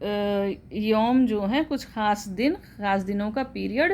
یوم جو ہیں کچھ خاص دنوں کا پیریڈ،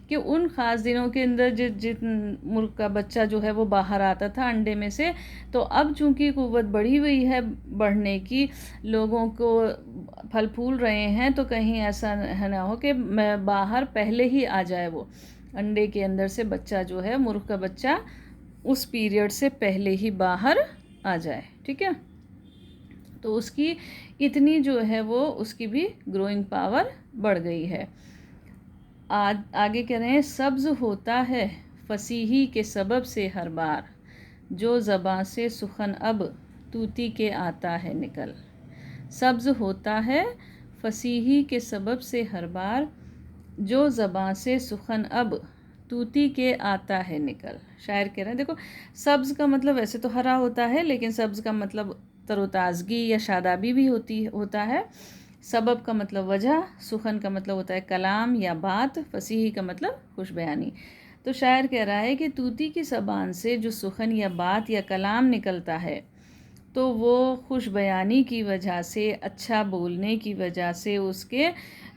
کہ ان خاص دنوں کے اندر جن مرغ کا بچہ جو ہے وہ باہر آتا تھا انڈے میں سے، تو اب چونکہ قوت بڑھی ہوئی ہے بڑھنے کی، لوگوں کو پھل پھول رہے ہیں، تو کہیں ایسا نہ ہو کہ باہر پہلے ہی آ جائے، وہ انڈے کے اندر سے بچہ جو ہے مرغ کا بچہ اس پیریڈ سے پہلے ہی باہر آ جائے، ٹھیک ہے۔ تو اس کی اتنی جو ہے وہ اس کی بھی گروئنگ پاور بڑھ گئی ہے۔ آگے کہہ رہے ہیں سبز ہوتا ہے فصیحی کے سبب سے ہر بار، جو زباں سے سخن اب طوطی کے آتا ہے نکل۔ سبز ہوتا ہے فصیحی کے سبب سے ہر بار، جو زباں سے سخن اب طوطی کے آتا ہے نکل۔ شاعر کہہ رہے ہیں دیکھو، سبز کا مطلب ویسے تو ہرا ہوتا ہے، لیکن سبز کا مطلب تر و تازگی یا شادابی بھی ہوتا ہے۔ سبب کا مطلب وجہ، سخن کا مطلب ہوتا ہے کلام یا بات، فصیحی کا مطلب خوش بیانی۔ تو شاعر کہہ رہا ہے کہ طوطی کی زبان سے جو سخن یا بات یا کلام نکلتا ہے، تو وہ خوش بیانی کی وجہ سے، اچھا بولنے کی وجہ سے اس کے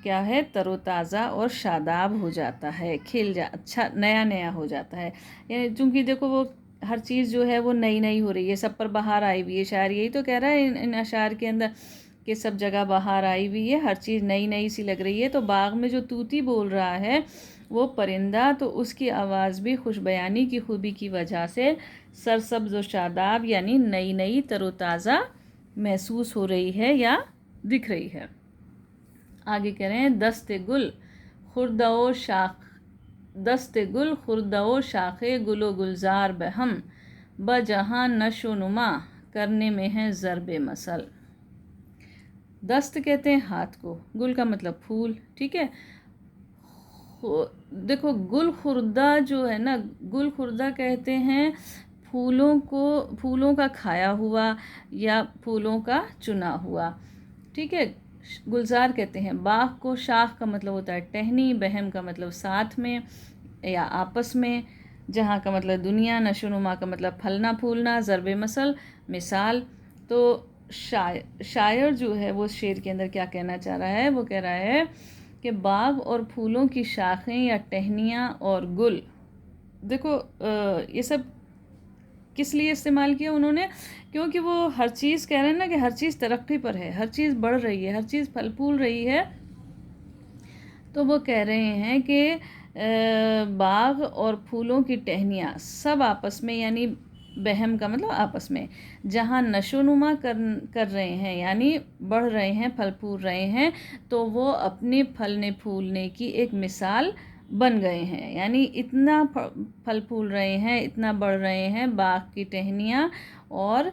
کیا ہے، تر و تازہ اور شاداب ہو جاتا ہے، اچھا نیا ہو جاتا ہے۔ یعنی چونکہ دیکھو وہ ہر چیز جو ہے وہ نئی ہو رہی ہے، سب پر بہار آئی ہوئی ہے۔ شاعر یہی تو کہہ رہا ہے ان اشعار کے اندر کہ سب جگہ بہار آئی ہوئی ہے، ہر چیز نئی سی لگ رہی ہے۔ تو باغ میں جو طوطی بول رہا ہے وہ پرندہ، تو اس کی آواز بھی خوش بیانی کی خوبی کی وجہ سے سرسبز و شاداب، یعنی نئی تر و تازہ محسوس ہو رہی ہے یا دکھ رہی ہے۔ آگے کہہ رہے ہیں دست گل خردہ و شاخ گل و گلزار بہم، بجہاں نشو و نما کرنے میں ہے ضرب مثل۔ دست کہتے ہیں ہاتھ کو، گل کا مطلب پھول، ٹھیک ہے۔ دیکھو گل خردہ جو ہے نا، گل خردہ کہتے ہیں پھولوں کا کھایا ہوا یا پھولوں کا چنا ہوا، ٹھیک ہے۔ گلزار کہتے ہیں باغ کو، شاخ کا مطلب ہوتا ہے ٹہنی، بہم کا مطلب ساتھ میں یا آپس میں، جہاں کا مطلب دنیا، نشو و نما کا مطلب پھلنا پھولنا، ضرب مثل مثال۔ تو شاعر جو ہے وہ شعر کے اندر کیا کہنا چاہ رہا ہے، وہ کہہ رہا ہے کہ باغ اور پھولوں کی شاخیں یا ٹہنیاں اور گل، دیکھو یہ سب کس لیے استعمال کیا انہوں نے، کیونکہ وہ ہر چیز کہہ رہے ہیں نا کہ ہر چیز ترقی پر ہے، ہر چیز بڑھ رہی ہے، ہر چیز پھل پھول رہی ہے۔ تو وہ کہہ رہے ہیں کہ باغ اور پھولوں کی ٹہنیاں سب آپس میں، یعنی بہم کا مطلب آپس میں، جہاں نشو و نما کر رہے ہیں، یعنی بڑھ رہے ہیں، پھل پھول رہے ہیں، تو وہ اپنے پھلنے پھولنے کی ایک مثال بن گئے ہیں۔ یعنی اتنا پھل پھول رہے ہیں، اتنا بڑھ رہے ہیں، باغ کی ٹہنیاں اور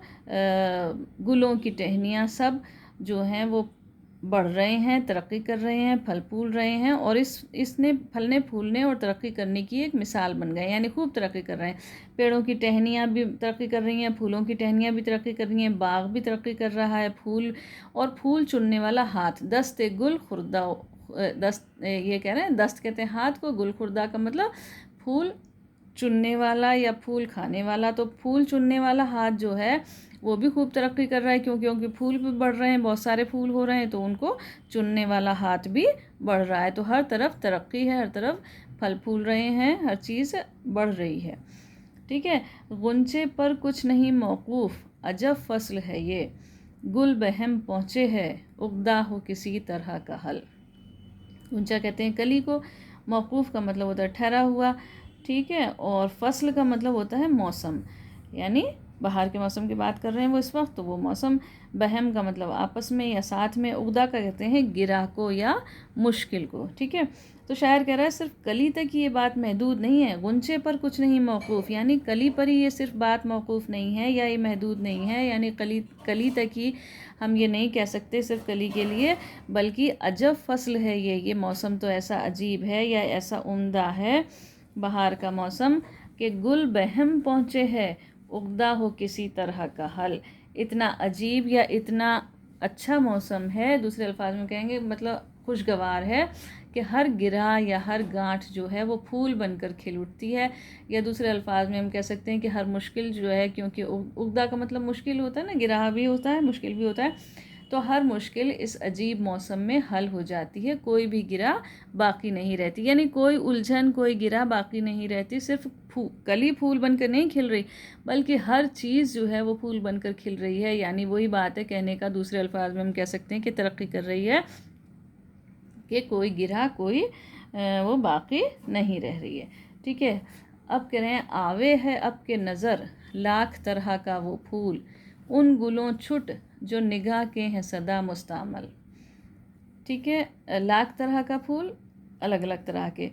گلوں کی ٹہنیاں سب جو ہیں وہ بڑھ رہے ہیں، ترقی کر رہے ہیں، پھل پھول رہے ہیں، اور اس نے پھلنے پھولنے اور ترقی کرنے کی ایک مثال بن گئے، یعنی خوب ترقی کر رہے ہیں۔ پیڑوں کی ٹہنیاں بھی ترقی کر رہی ہیں، پھولوں کی ٹہنیاں بھی ترقی کر رہی ہیں، باغ بھی ترقی کر رہا ہے، پھول چننے والا ہاتھ، دست گل خردہ، یہ کہہ رہے ہیں دست کہتے ہیں ہاتھ کو، گل خردہ کا مطلب پھول چننے والا یا پھول کھانے والا۔ تو پھول چننے والا ہاتھ جو ہے وہ بھی خوب ترقی کر رہا ہے، کیونکہ پھول بھی بڑھ رہے ہیں، بہت سارے پھول ہو رہے ہیں، تو ان کو چننے والا ہاتھ بھی بڑھ رہا ہے۔ تو ہر طرف ترقی ہے، ہر طرف پھل پھول رہے ہیں، ہر چیز بڑھ رہی ہے، ٹھیک ہے۔ غنچے پر کچھ نہیں موقوف، عجب فصل ہے یہ، گل بہم پہنچے ہے، اغدا ہو کسی طرح کا حل۔ غنچہ کہتے ہیں کلی کو، موقوف کا مطلب ہوتا ہے ٹھہرا ہوا، ٹھیک ہے، اور فصل کا مطلب ہوتا ہے موسم، یعنی بہار کے موسم کی بات کر رہے ہیں وہ اس وقت، تو وہ موسم۔ بہم کا مطلب آپس میں یا ساتھ میں، اغدا کا کہتے ہیں گرہ کو یا مشکل کو، ٹھیک ہے۔ تو شاعر کہہ رہا ہے صرف کلی تک یہ بات محدود نہیں ہے، غنچے پر کچھ نہیں موقوف، یعنی کلی پر ہی یہ صرف بات موقوف نہیں ہے یا یہ محدود نہیں ہے، یعنی کلی تک ہی ہم یہ نہیں کہہ سکتے صرف کلی کے لیے، بلکہ عجب فصل ہے یہ موسم تو ایسا عجیب ہے یا ایسا عمدہ ہے بہار کا موسم کہ گل بہم پہنچے ہے، اغدا ہو کسی طرح کا حل۔ اتنا عجیب یا اتنا اچھا موسم ہے، دوسرے الفاظ میں کہیں گے مطلب خوشگوار ہے، کہ ہر گرہ یا ہر گانٹھ جو ہے وہ پھول بن کر کھل اٹھتی ہے، یا دوسرے الفاظ میں ہم کہہ سکتے ہیں کہ ہر مشکل جو ہے، کیونکہ اغدا کا مطلب مشکل ہوتا ہے نا، گرہ بھی ہوتا ہے، مشکل بھی ہوتا ہے، تو ہر مشکل اس عجیب موسم میں حل ہو جاتی ہے، کوئی بھی گرہ باقی نہیں رہتی، یعنی کوئی الجھن، کوئی گرہ باقی نہیں رہتی، صرف کلی پھول بن کر نہیں کھل رہی بلکہ ہر چیز جو ہے وہ پھول بن کر کھل رہی ہے، یعنی وہی بات ہے کہنے کا دوسرے الفاظ میں ہم کہہ سکتے ہیں کہ ترقی کر رہی ہے، کہ کوئی گرہ کوئی وہ باقی نہیں رہ رہی ہے، ٹھیک ہے۔ اب کہہ رہے ہیں آوے ہے اب کے نظر لاکھ طرح کا وہ پھول، ان گلوں چھٹ جو نگاہ کے ہیں صدا مستعمل، ٹھیک ہے۔ لاکھ طرح کا پھول، الگ الگ طرح کے،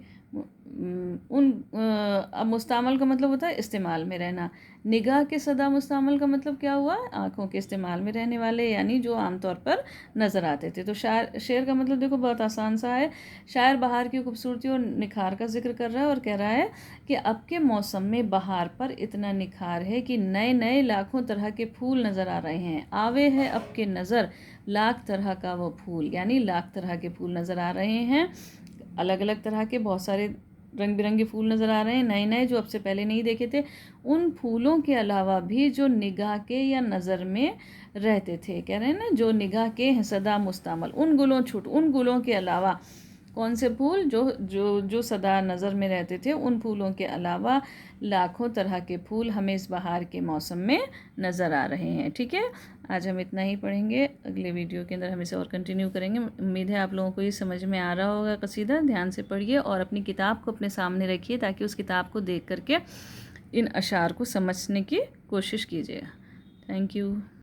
ان اب مستعمل کا مطلب ہوتا ہے استعمال میں رہنا، نگاہ کے صدا مستعمل کا مطلب کیا ہوا؟ آنکھوں کے استعمال میں رہنے والے، یعنی جو عام طور پر نظر آتے تھے۔ تو شعر کا مطلب دیکھو بہت آسان سا ہے، شاعر بہار کی خوبصورتی اور نکھار کا ذکر کر رہا ہے اور کہہ رہا ہے کہ اب کے موسم میں بہار پر اتنا نکھار ہے کہ نئے نئے لاکھوں طرح کے پھول نظر آ رہے ہیں، آوے ہے اب کے نظر لاکھ طرح کا وہ پھول، یعنی لاکھ طرح کے پھول نظر آ رہے ہیں، الگ الگ طرح کے بہت سارے رنگ برنگے پھول نظر آ رہے ہیں، نئے نئے جو اب سے پہلے نہیں دیکھے تھے، ان پھولوں کے علاوہ بھی جو نگاہ کے یا نظر میں رہتے تھے، کہہ رہے ہیں نا جو نگاہ کے ہیں صدا مستعمل، ان گلوں چھٹ، ان گلوں کے علاوہ کون سے پھول؟ جو صدا نظر میں رہتے تھے، ان پھولوں کے علاوہ لاکھوں طرح کے پھول ہمیں اس بہار کے موسم میں نظر آ رہے ہیں، ٹھیک ہے۔ آج ہم اتنا ہی پڑھیں گے، اگلے ویڈیو کے اندر ہم اسے اور کنٹینیو کریں گے۔ امید ہے آپ لوگوں کو یہ سمجھ میں آ رہا ہوگا قصیدہ، دھیان سے پڑھیے اور اپنی کتاب کو اپنے سامنے رکھیے تاکہ اس کتاب کو دیکھ کر کے ان اشعار کو سمجھنے کی کوشش کیجیے۔ Thank you.